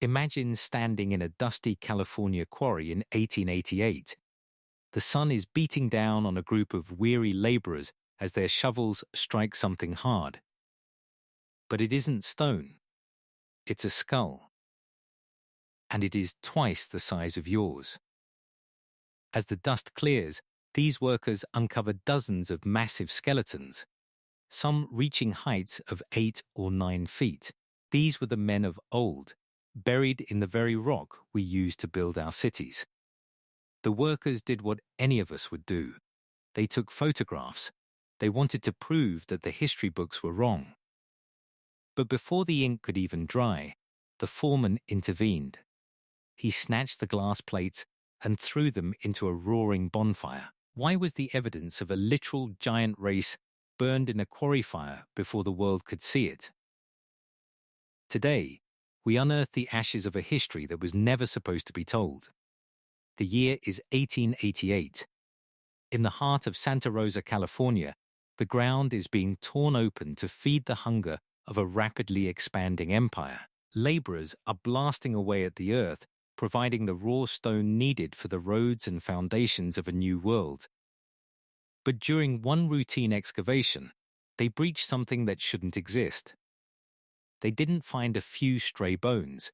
Imagine standing in a dusty California quarry in 1888. The sun is beating down on a group of weary laborers as their shovels strike something hard. But it isn't stone. It's a skull. And it is twice the size of yours. As the dust clears, these workers uncover dozens of massive skeletons, some reaching heights of 8 or 9 feet. These were the men of old, buried in the very rock we use to build our cities. The workers did what any of us would do. They took photographs. They wanted to prove that the history books were wrong. But before the ink could even dry, the foreman intervened. He snatched the glass plates and threw them into a roaring bonfire. Why was the evidence of a literal giant race burned in a quarry fire before the world could see it? Today, we unearth the ashes of a history that was never supposed to be told. The year is 1888. In the heart of Santa Rosa, California, the ground is being torn open to feed the hunger of a rapidly expanding empire. Laborers are blasting away at the earth, providing the raw stone needed for the roads and foundations of a new world. But during one routine excavation, they breached something that shouldn't exist. They didn't find a few stray bones.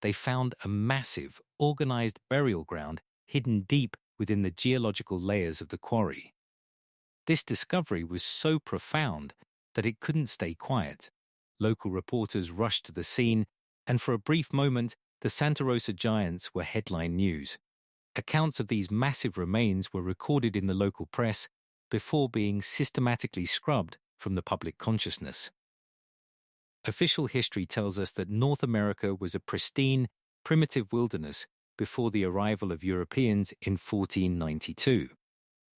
They found a massive, organized burial ground hidden deep within the geological layers of the quarry. This discovery was so profound that it couldn't stay quiet. Local reporters rushed to the scene, and for a brief moment, the Santa Rosa Giants were headline news. Accounts of these massive remains were recorded in the local press before being systematically scrubbed from the public consciousness. Official history tells us that North America was a pristine, primitive wilderness before the arrival of Europeans in 1492.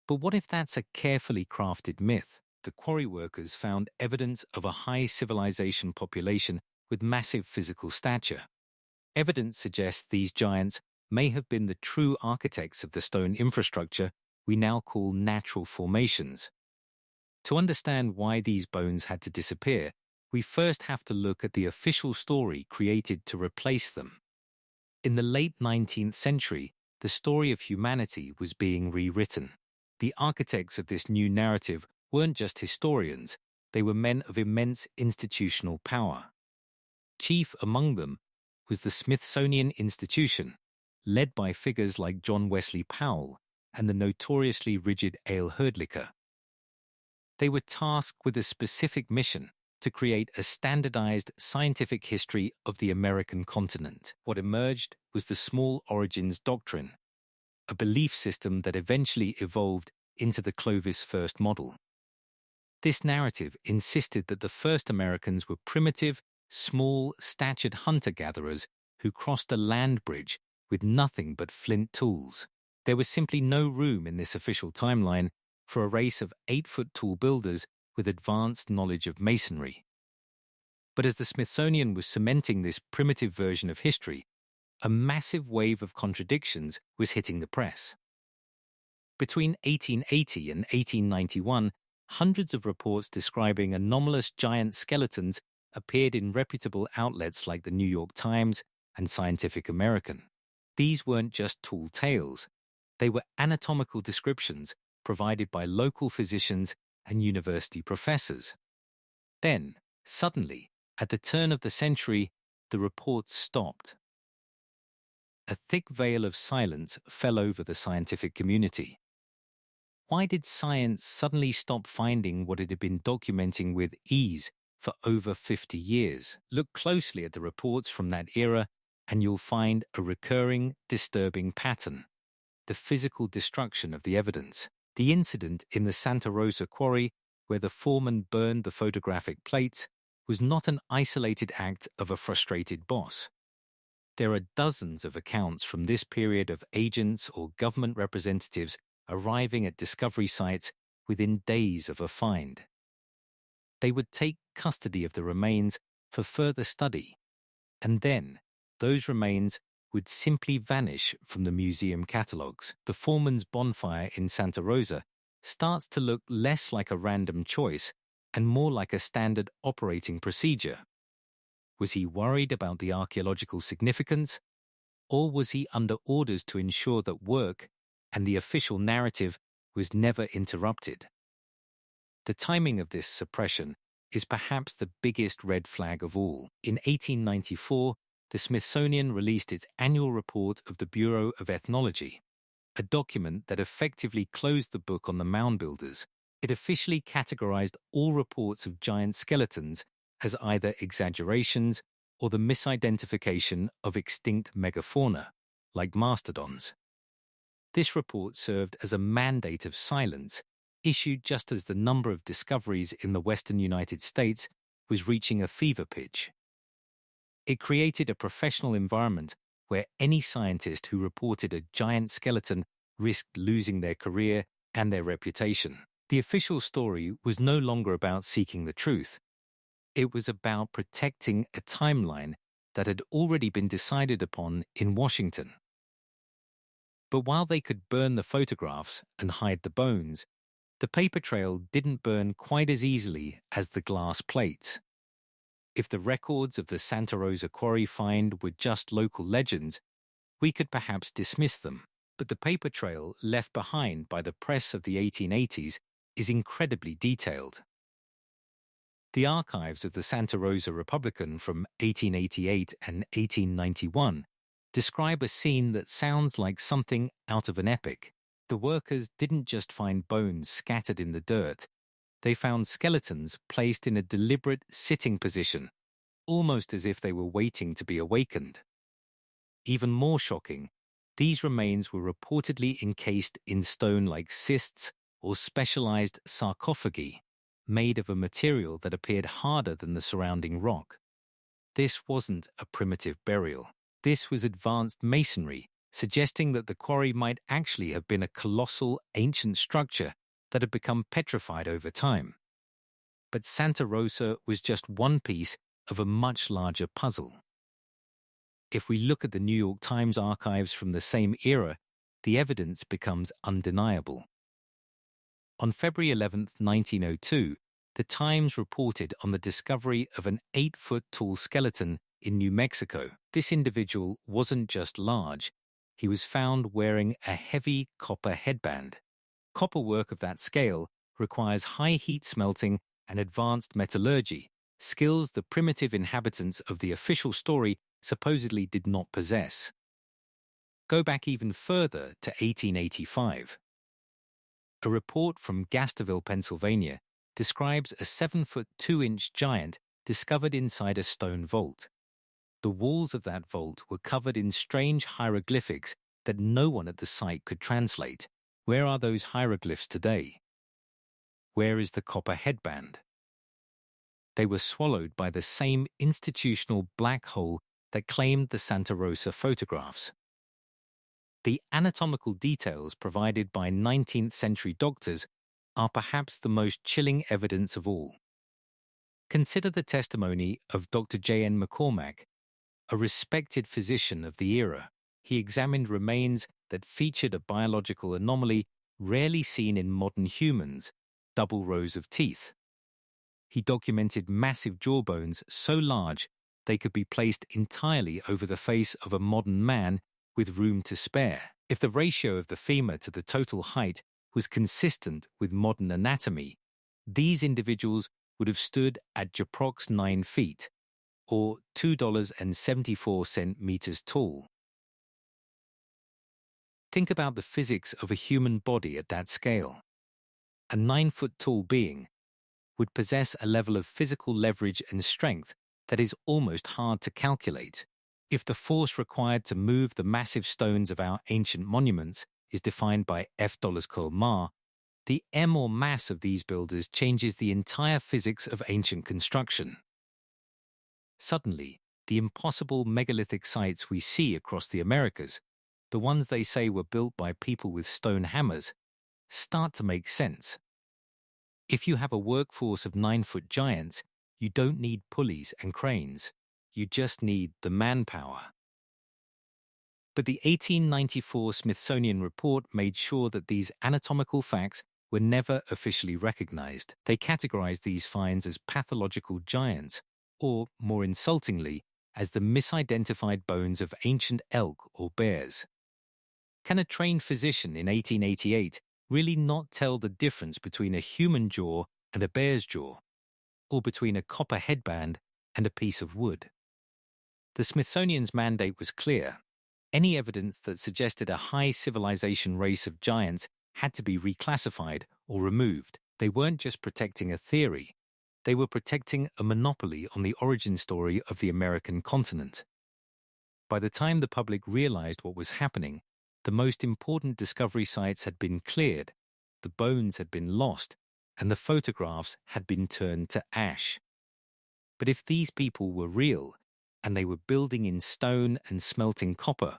But what if that's a carefully crafted myth? The quarry workers found evidence of a high civilization population with massive physical stature. Evidence suggests these giants may have been the true architects of the stone infrastructure we now call natural formations. To understand why these bones had to disappear, we first have to look at the official story created to replace them. In the late 19th century, the story of humanity was being rewritten. The architects of this new narrative weren't just historians, they were men of immense institutional power. Chief among them was the Smithsonian Institution, led by figures like John Wesley Powell and the notoriously rigid Ale Herdlicka. They were tasked with a specific mission to create a standardized scientific history of the American continent. What emerged was the Small Origins Doctrine, a belief system that eventually evolved into the Clovis First model. This narrative insisted that the first Americans were primitive, small-statured hunter-gatherers who crossed a land bridge with nothing but flint tools. There was simply no room in this official timeline for a race of 8-foot-tall builders with advanced knowledge of masonry. But as the Smithsonian was cementing this primitive version of history, a massive wave of contradictions was hitting the press. Between 1880 and 1891, hundreds of reports describing anomalous giant skeletons appeared in reputable outlets like the New York Times and Scientific American. These weren't just tall tales. They were anatomical descriptions provided by local physicians and university professors. Then, suddenly, at the turn of the century, the reports stopped. A thick veil of silence fell over the scientific community. Why did science suddenly stop finding what it had been documenting with ease for over 50 years? Look closely at the reports from that era, and you'll find a recurring, disturbing pattern: the physical destruction of the evidence. The incident in the Santa Rosa quarry, where the foreman burned the photographic plates, was not an isolated act of a frustrated boss. There are dozens of accounts from this period of agents or government representatives arriving at discovery sites within days of a find. They would take custody of the remains for further study, and then those remains would simply vanish from the museum catalogues. The foreman's bonfire in Santa Rosa starts to look less like a random choice and more like a standard operating procedure. Was he worried about the archaeological significance, or was he under orders to ensure that work and the official narrative was never interrupted? The timing of this suppression is perhaps the biggest red flag of all. In 1894, the Smithsonian released its annual report of the Bureau of Ethnology, a document that effectively closed the book on the mound builders. It officially categorized all reports of giant skeletons as either exaggerations or the misidentification of extinct megafauna, like mastodons. This report served as a mandate of silence, issued just as the number of discoveries in the western United States was reaching a fever pitch. It created a professional environment where any scientist who reported a giant skeleton risked losing their career and their reputation. The official story was no longer about seeking the truth. It was about protecting a timeline that had already been decided upon in Washington. But while they could burn the photographs and hide the bones, the paper trail didn't burn quite as easily as the glass plates. If the records of the Santa Rosa Quarry find were just local legends, we could perhaps dismiss them. But the paper trail left behind by the press of the 1880s is incredibly detailed. The archives of the Santa Rosa Republican from 1888 and 1891 describe a scene that sounds like something out of an epic. The workers didn't just find bones scattered in the dirt. They found skeletons placed in a deliberate sitting position, almost as if they were waiting to be awakened. Even more shocking, these remains were reportedly encased in stone like cists or specialized sarcophagi, made of a material that appeared harder than the surrounding rock. This wasn't a primitive burial. This was advanced masonry, suggesting that the quarry might actually have been a colossal ancient structure that had become petrified over time. But Santa Rosa was just one piece of a much larger puzzle. If we look at the New York Times archives from the same era, the evidence becomes undeniable. On February 11, 1902, the Times reported on the discovery of an 8-foot-tall skeleton in New Mexico. This individual wasn't just large, he was found wearing a heavy copper headband. Copper work of that scale requires high heat smelting and advanced metallurgy, skills the primitive inhabitants of the official story supposedly did not possess. Go back even further to 1885. A report from Gasterville, Pennsylvania, describes a 7-foot-2-inch giant discovered inside a stone vault. The walls of that vault were covered in strange hieroglyphics that no one at the site could translate. Where are those hieroglyphs today? Where is the copper headband? They were swallowed by the same institutional black hole that claimed the Santa Rosa photographs. The anatomical details provided by 19th-century doctors are perhaps the most chilling evidence of all. Consider the testimony of Dr. J.N. McCormack, a respected physician of the era. He examined remains that featured a biological anomaly rarely seen in modern humans, double rows of teeth. He documented massive jawbones so large they could be placed entirely over the face of a modern man with room to spare. If the ratio of the femur to the total height was consistent with modern anatomy, these individuals would have stood at approx 9 feet, or $2.74 meters tall. Think about the physics of a human body at that scale. A 9-foot-tall being would possess a level of physical leverage and strength that is almost hard to calculate. If the force required to move the massive stones of our ancient monuments is defined by F$/mar, the M or mass of these builders changes the entire physics of ancient construction. Suddenly, the impossible megalithic sites we see across the Americas, the ones they say were built by people with stone hammers, start to make sense. If you have a workforce of 9-foot giants, you don't need pulleys and cranes. You just need the manpower. But the 1894 Smithsonian report made sure that these anatomical facts were never officially recognized. They categorized these finds as pathological giants, or, more insultingly, as the misidentified bones of ancient elk or bears. Can a trained physician in 1888 really not tell the difference between a human jaw and a bear's jaw, or between a copper headband and a piece of wood? The Smithsonian's mandate was clear. Any evidence that suggested a high civilization race of giants had to be reclassified or removed. They weren't just protecting a theory, they were protecting a monopoly on the origin story of the American continent. By the time the public realized what was happening, the most important discovery sites had been cleared, the bones had been lost, and the photographs had been turned to ash. But if these people were real, and they were building in stone and smelting copper,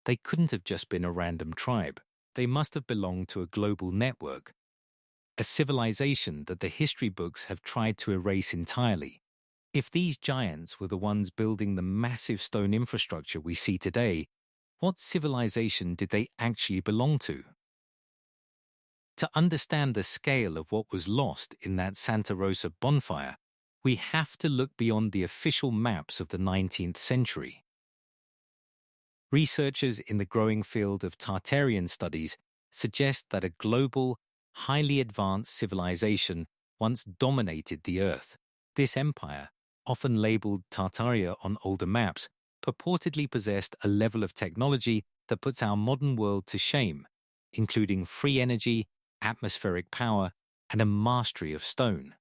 they couldn't have just been a random tribe. They must have belonged to a global network, a civilization that the history books have tried to erase entirely. If these giants were the ones building the massive stone infrastructure we see today, what civilization did they actually belong to? To understand the scale of what was lost in that Santa Rosa bonfire, we have to look beyond the official maps of the 19th century. Researchers in the growing field of Tartarian studies suggest that a global, highly advanced civilization once dominated the Earth. This empire, often labeled Tartaria on older maps, purportedly possessed a level of technology that puts our modern world to shame, including free energy, atmospheric power, and a mastery of stone.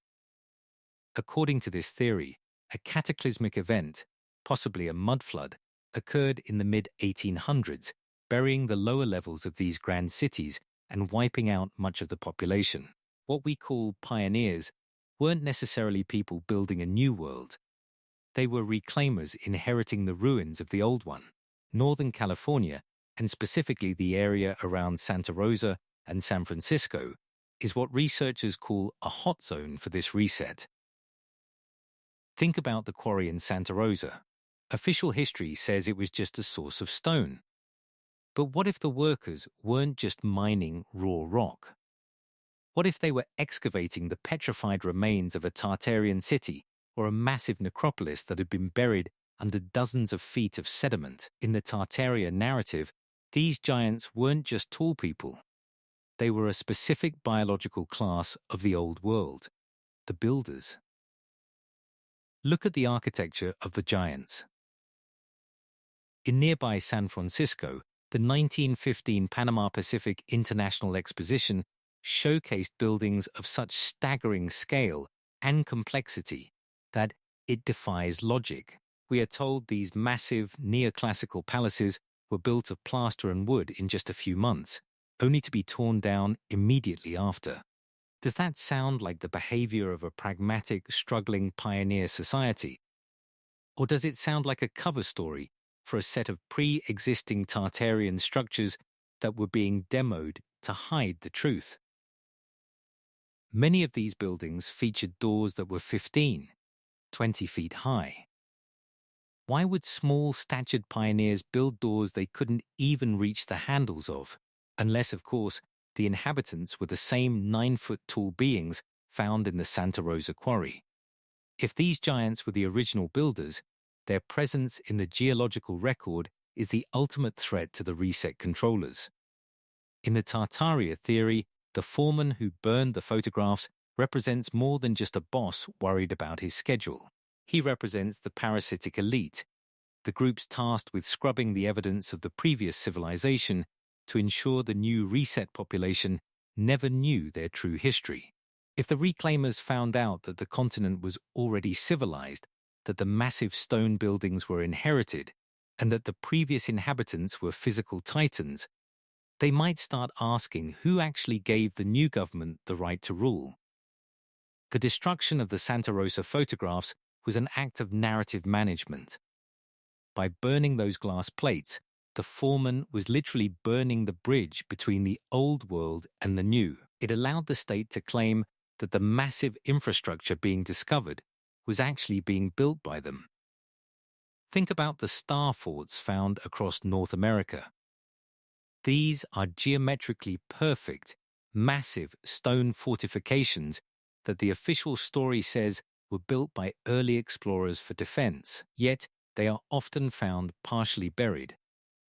According to this theory, a cataclysmic event, possibly a mud flood, occurred in the mid-1800s, burying the lower levels of these grand cities and wiping out much of the population. What we call pioneers weren't necessarily people building a new world. They were reclaimers inheriting the ruins of the old one. Northern California, and specifically the area around Santa Rosa and San Francisco, is what researchers call a hot zone for this reset. Think about the quarry in Santa Rosa. Official history says it was just a source of stone. But what if the workers weren't just mining raw rock? What if they were excavating the petrified remains of a Tartarian city or a massive necropolis that had been buried under dozens of feet of sediment? In the Tartaria narrative, these giants weren't just tall people. They were a specific biological class of the old world, the builders. Look at the architecture of the giants. In nearby San Francisco, the 1915 Panama Pacific International Exposition showcased buildings of such staggering scale and complexity that it defies logic. We are told these massive neoclassical palaces were built of plaster and wood in just a few months, only to be torn down immediately after. Does that sound like the behavior of a pragmatic, struggling pioneer society? Or does it sound like a cover story for a set of pre-existing Tartarian structures that were being demoed to hide the truth? Many of these buildings featured doors that were 15, 20 feet high. Why would small-statured pioneers build doors they couldn't even reach the handles of? Unless, of course, the inhabitants were the same 9-foot-tall beings found in the Santa Rosa quarry. If these giants were the original builders, their presence in the geological record is the ultimate threat to the reset controllers. In the Tartaria theory, the foreman who burned the photographs represents more than just a boss worried about his schedule. He represents the parasitic elite, the groups tasked with scrubbing the evidence of the previous civilization to ensure the new reset population never knew their true history. If the reclaimers found out that the continent was already civilized, that the massive stone buildings were inherited, and that the previous inhabitants were physical titans, they might start asking who actually gave the new government the right to rule. The destruction of the Santa Rosa photographs was an act of narrative management. By burning those glass plates, the foreman was literally burning the bridge between the old world and the new. It allowed the state to claim that the massive infrastructure being discovered was actually being built by them. Think about the star forts found across North America. These are geometrically perfect, massive stone fortifications that the official story says were built by early explorers for defense, yet they are often found partially buried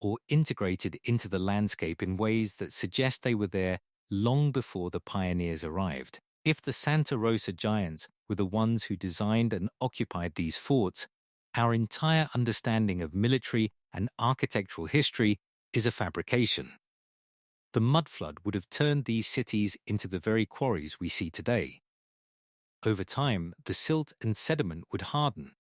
or integrated into the landscape in ways that suggest they were there long before the pioneers arrived. If the Santa Rosa giants were the ones who designed and occupied these forts, our entire understanding of military and architectural history is a fabrication. The mudflood would have turned these cities into the very quarries we see today. Over time, the silt and sediment would harden,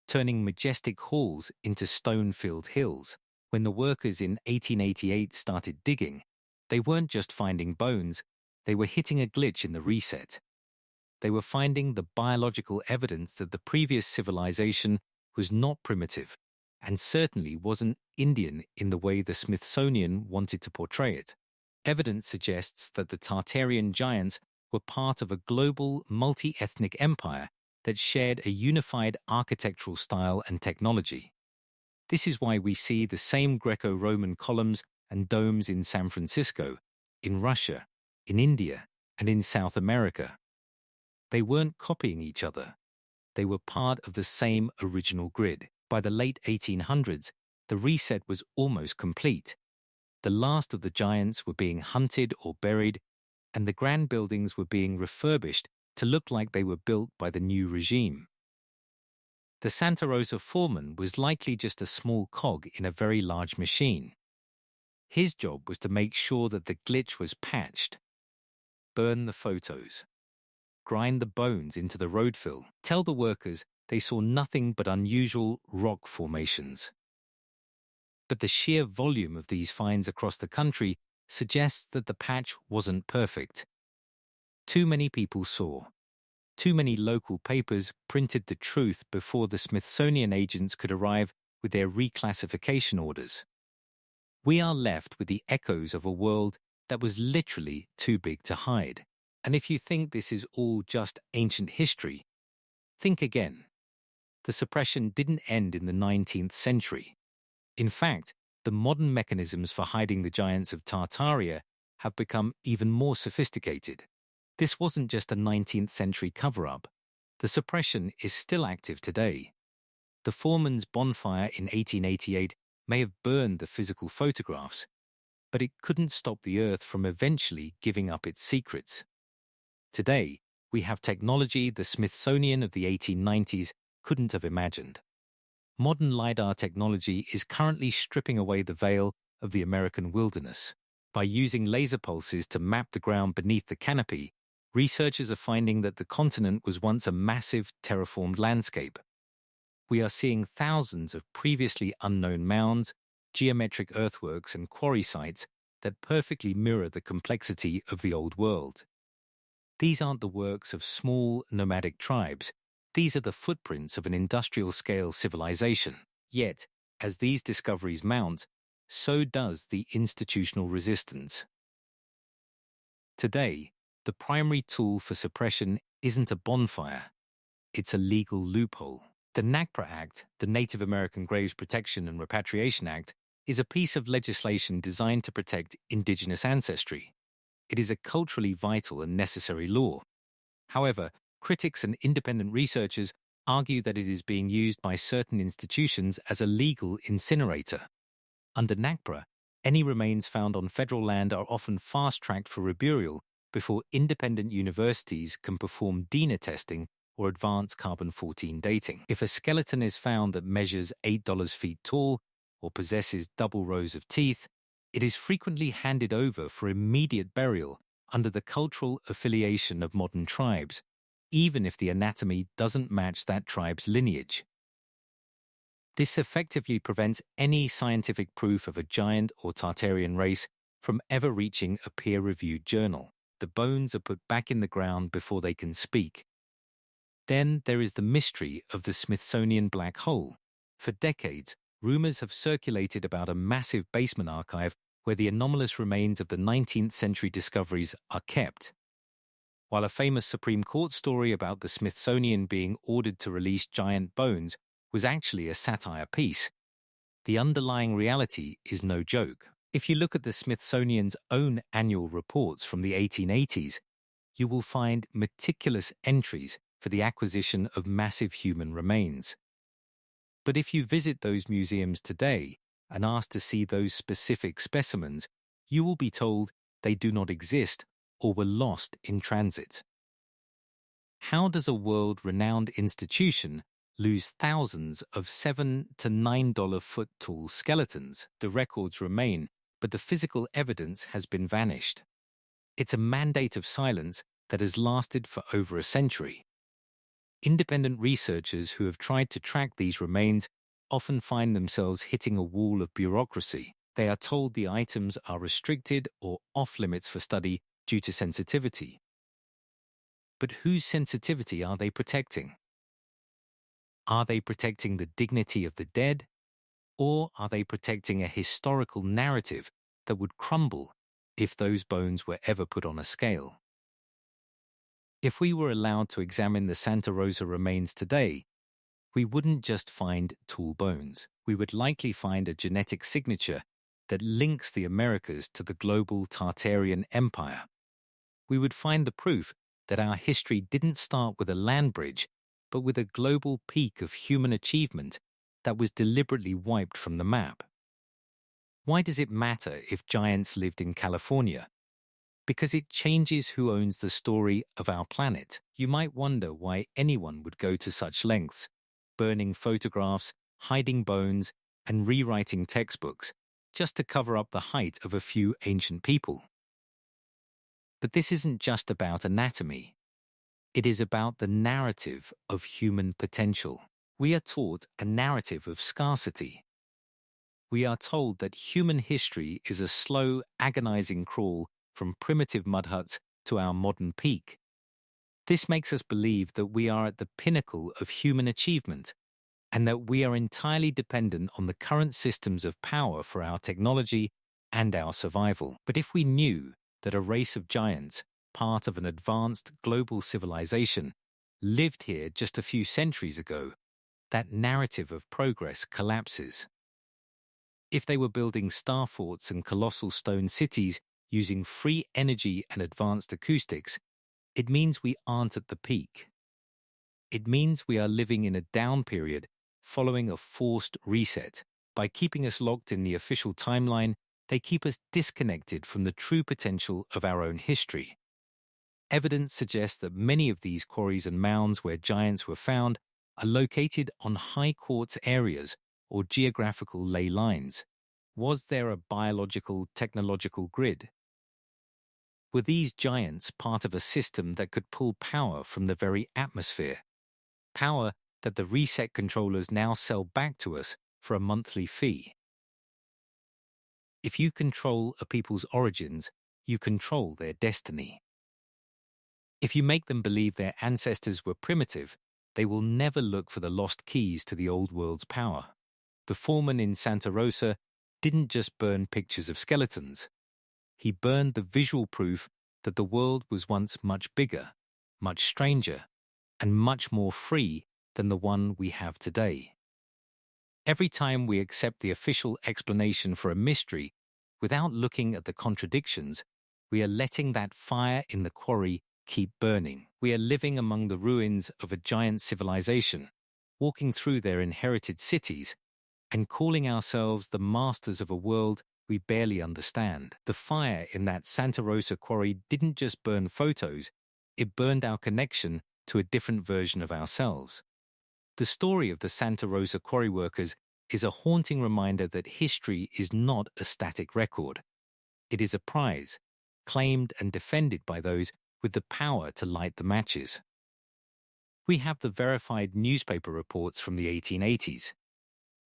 turning majestic halls into stone-filled hills. When the workers in 1888 started digging, they weren't just finding bones, they were hitting a glitch in the reset. They were finding the biological evidence that the previous civilization was not primitive and certainly wasn't Indian in the way the Smithsonian wanted to portray it. Evidence suggests that the Tartarian giants were part of a global multi-ethnic empire that shared a unified architectural style and technology. This is why we see the same Greco-Roman columns and domes in San Francisco, in Russia, in India, and in South America. They weren't copying each other. They were part of the same original grid. By the late 1800s, the reset was almost complete. The last of the giants were being hunted or buried, and the grand buildings were being refurbished to look like they were built by the new regime. The Santa Rosa foreman was likely just a small cog in a very large machine. His job was to make sure that the glitch was patched, burn the photos, grind the bones into the road fill, tell the workers they saw nothing but unusual rock formations. But the sheer volume of these finds across the country suggests that the patch wasn't perfect. Too many people saw. Too many local papers printed the truth before the Smithsonian agents could arrive with their reclassification orders. We are left with the echoes of a world that was literally too big to hide. And if you think this is all just ancient history, think again. The suppression didn't end in the 19th century. In fact, the modern mechanisms for hiding the giants of Tartaria have become even more sophisticated. This wasn't just a 19th century cover-up. The suppression is still active today. The foreman's bonfire in 1888 may have burned the physical photographs, but it couldn't stop the Earth from eventually giving up its secrets. Today, we have technology the Smithsonian of the 1890s couldn't have imagined. Modern LiDAR technology is currently stripping away the veil of the American wilderness. By using laser pulses to map the ground beneath the canopy, researchers are finding that the continent was once a massive terraformed landscape. We are seeing thousands of previously unknown mounds, geometric earthworks, and quarry sites that perfectly mirror the complexity of the Old World. These aren't the works of small, nomadic tribes. These are the footprints of an industrial-scale civilization. Yet, as these discoveries mount, so does the institutional resistance. Today, the primary tool for suppression isn't a bonfire, it's a legal loophole. The NAGPRA Act, the Native American Graves Protection and Repatriation Act, is a piece of legislation designed to protect indigenous ancestry. It is a culturally vital and necessary law. However, critics and independent researchers argue that it is being used by certain institutions as a legal incinerator. Under NAGPRA, any remains found on federal land are often fast-tracked for reburial before independent universities can perform DNA testing or advanced carbon-14 dating. If a skeleton is found that measures 8 feet tall or possesses double rows of teeth, it is frequently handed over for immediate burial under the cultural affiliation of modern tribes, even if the anatomy doesn't match that tribe's lineage. This effectively prevents any scientific proof of a giant or Tartarian race from ever reaching a peer-reviewed journal. The bones are put back in the ground before they can speak. Then there is the mystery of the Smithsonian black hole. For decades, rumors have circulated about a massive basement archive where the anomalous remains of the 19th century discoveries are kept. While a famous Supreme Court story about the Smithsonian being ordered to release giant bones was actually a satire piece, the underlying reality is no joke. If you look at the Smithsonian's own annual reports from the 1880s, you will find meticulous entries for the acquisition of massive human remains. But if you visit those museums today and ask to see those specific specimens, you will be told they do not exist or were lost in transit. How does a world-renowned institution lose thousands of $7 to $9 foot-tall skeletons? The records remain, but the physical evidence has been vanished. It's a mandate of silence that has lasted for over a century. Independent researchers who have tried to track these remains often find themselves hitting a wall of bureaucracy. They are told the items are restricted or off-limits for study due to sensitivity. But whose sensitivity are they protecting? Are they protecting the dignity of the dead, or are they protecting a historical narrative that would crumble if those bones were ever put on a scale? If we were allowed to examine the Santa Rosa remains today, we wouldn't just find tall bones. We would likely find a genetic signature that links the Americas to the global Tartarian Empire. We would find the proof that our history didn't start with a land bridge, but with a global peak of human achievement that was deliberately wiped from the map. Why does it matter if giants lived in California? Because it changes who owns the story of our planet. You might wonder why anyone would go to such lengths, burning photographs, hiding bones, and rewriting textbooks, just to cover up the height of a few ancient people. But this isn't just about anatomy. It is about the narrative of human potential. We are taught a narrative of scarcity. We are told that human history is a slow, agonizing crawl from primitive mud huts to our modern peak. This makes us believe that we are at the pinnacle of human achievement and that we are entirely dependent on the current systems of power for our technology and our survival. But if we knew that a race of giants, part of an advanced global civilization, lived here just a few centuries ago, that narrative of progress collapses. If they were building star forts and colossal stone cities using free energy and advanced acoustics, it means we aren't at the peak. It means we are living in a down period following a forced reset. By keeping us locked in the official timeline, they keep us disconnected from the true potential of our own history. Evidence suggests that many of these quarries and mounds where giants were found are located on high quartz areas or geographical ley lines. Was there a biological, technological grid? Were these giants part of a system that could pull power from the very atmosphere? Power that the reset controllers now sell back to us for a monthly fee. If you control a people's origins, you control their destiny. If you make them believe their ancestors were primitive, they will never look for the lost keys to the old world's power. The foreman in Santa Rosa didn't just burn pictures of skeletons. He burned the visual proof that the world was once much bigger, much stranger, and much more free than the one we have today. Every time we accept the official explanation for a mystery without looking at the contradictions, we are letting that fire in the quarry keep burning. We are living among the ruins of a giant civilization, walking through their inherited cities, and calling ourselves the masters of a world we barely understand. The fire in that Santa Rosa quarry didn't just burn photos, it burned our connection to a different version of ourselves. The story of the Santa Rosa quarry workers is a haunting reminder that history is not a static record. It is a prize, claimed and defended by those with the power to light the matches. We have the verified newspaper reports from the 1880s.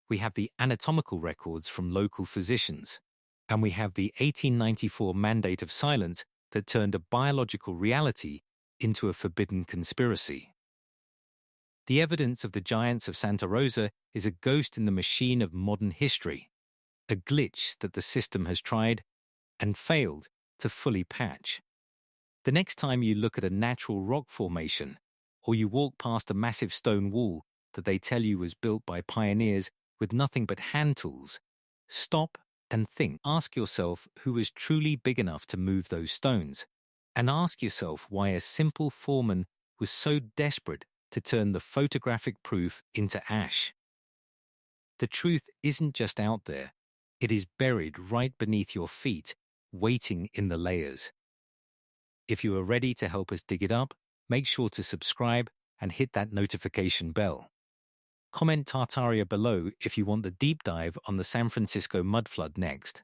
We have the anatomical records from local physicians. And we have the 1894 mandate of silence that turned a biological reality into a forbidden conspiracy. The evidence of the giants of Santa Rosa is a ghost in the machine of modern history, a glitch that the system has tried and failed to fully patch. The next time you look at a natural rock formation, or you walk past a massive stone wall that they tell you was built by pioneers with nothing but hand tools, stop and think. Ask yourself who was truly big enough to move those stones, and ask yourself why a simple foreman was so desperate to turn the photographic proof into ash. The truth isn't just out there. It is buried right beneath your feet, waiting in the layers. If you are ready to help us dig it up, make sure to subscribe and hit that notification bell. Comment Tartaria below if you want the deep dive on the San Francisco mud flood next.